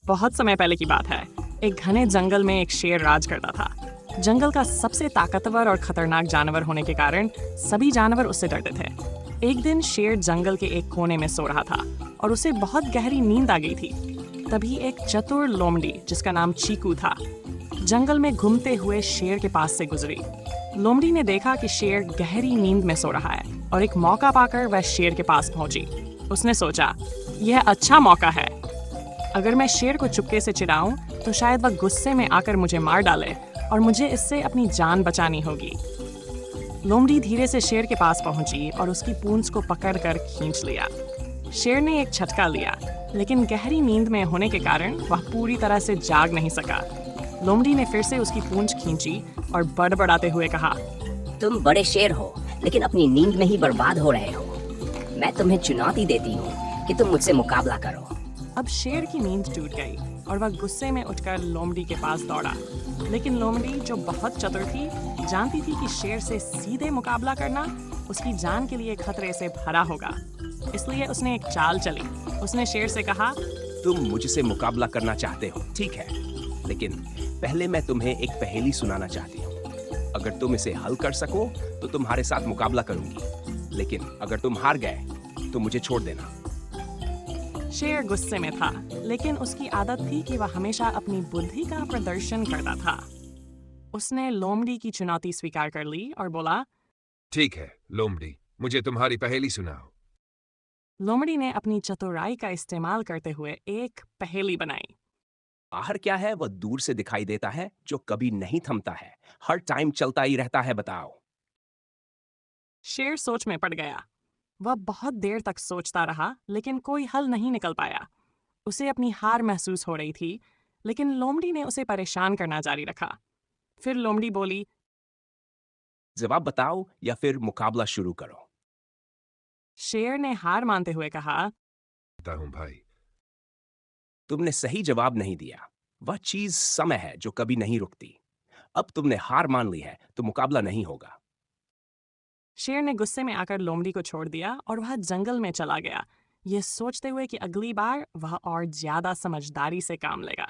बहुत समय पहले की बात है। एक घने जंगल में एक शेर राज करता था। जंगल का सबसे ताकतवर और खतरनाक जानवर होने के कारण सभी जानवर उससे डरते थे। एक दिन शेर जंगल के एक कोने में सो रहा था और उसे बहुत गहरी नींद आ गई थी। तभी एक चतुर लोमड़ी जिसका नाम चीकू था जंगल में घूमते हुए शेर के पास से गुजरी। लोमड़ी ने देखा कि शेर गहरी नींद में सो रहा है और एक मौका पाकर वह शेर के पास पहुंची। उसने सोचा, यह अच्छा मौका है। अगर मैं शेर को चुपके से चिढ़ाऊं तो शायद वह गुस्से में आकर मुझे मार डाले और मुझे इससे अपनी जान बचानी होगी। लोमड़ी धीरे से शेर के पास पहुंची और उसकी पूंछ को पकड़कर खींच लिया। शेर ने एक झटका लिया, लेकिन गहरी नींद में होने के कारण वह पूरी तरह से जाग नहीं सका। लोमड़ी ने फिर से उसकी पूंछ खींची और बड़बड़ाते हुए कहा, तुम बड़े शेर हो, लेकिन अपनी नींद में ही बर्बाद हो रहे हो। मैं तुम्हें चुनौती देती हूँ कि तुम मुझसे मुकाबला करो। अब शेर की नींद टूट गई और वह गुस्से में उठकर लोमड़ी के पास दौड़ा। लेकिन लोमड़ी, जो बहुत चतुर थी, जानती थी कि शेर से सीधे मुकाबला करना उसकी जान के लिए खतरे से भरा होगा। इसलिए उसने एक चाल चली। उसने शेर से कहा, तुम मुझसे मुकाबला करना चाहते हो, ठीक है, लेकिन पहले मैं तुम्हें एक पहेली सुनाना चाहती हूँ। अगर तुम इसे हल कर सको तो तुम्हारे साथ मुकाबला करूंगी, लेकिन अगर तुम हार गए तो मुझे छोड़ देना। शेर गुस्से में था, लेकिन उसकी आदत थी कि वह हमेशा अपनी बुद्धि का प्रदर्शन करता था। उसने लोमड़ी की चुनौती स्वीकार कर ली और बोला, ठीक है लोमड़ी, मुझे तुम्हारी पहेली सुनाओ। लोमड़ी ने अपनी चतुराई का इस्तेमाल करते हुए एक पहेली बनाई। आहर क्या है वह दूर से दिखाई देता है, जो कभी नहीं थमता है, हर टाइम चलता ही रहता है, बताओ। शेर सोच में पड़ गया। वह बहुत देर तक सोचता रहा, लेकिन कोई हल नहीं निकल पाया। उसे अपनी हार महसूस हो रही थी, लेकिन लोमड़ी ने उसे परेशान करना जारी रखा। फिर लोमड़ी बोली, जवाब बताओ या फिर मुकाबला शुरू करो। शेर ने हार मानते हुए कहा, बता हूँ भाई। तुमने सही जवाब नहीं दिया। वह चीज समय है जो कभी नहीं रुकती। अब तुमने हार मान ली है तो मुकाबला नहीं होगा। शेर ने गुस्से में आकर लोमड़ी को छोड़ दिया और वह जंगल में चला गया, ये सोचते हुए कि अगली बार वह और ज्यादा समझदारी से काम लेगा।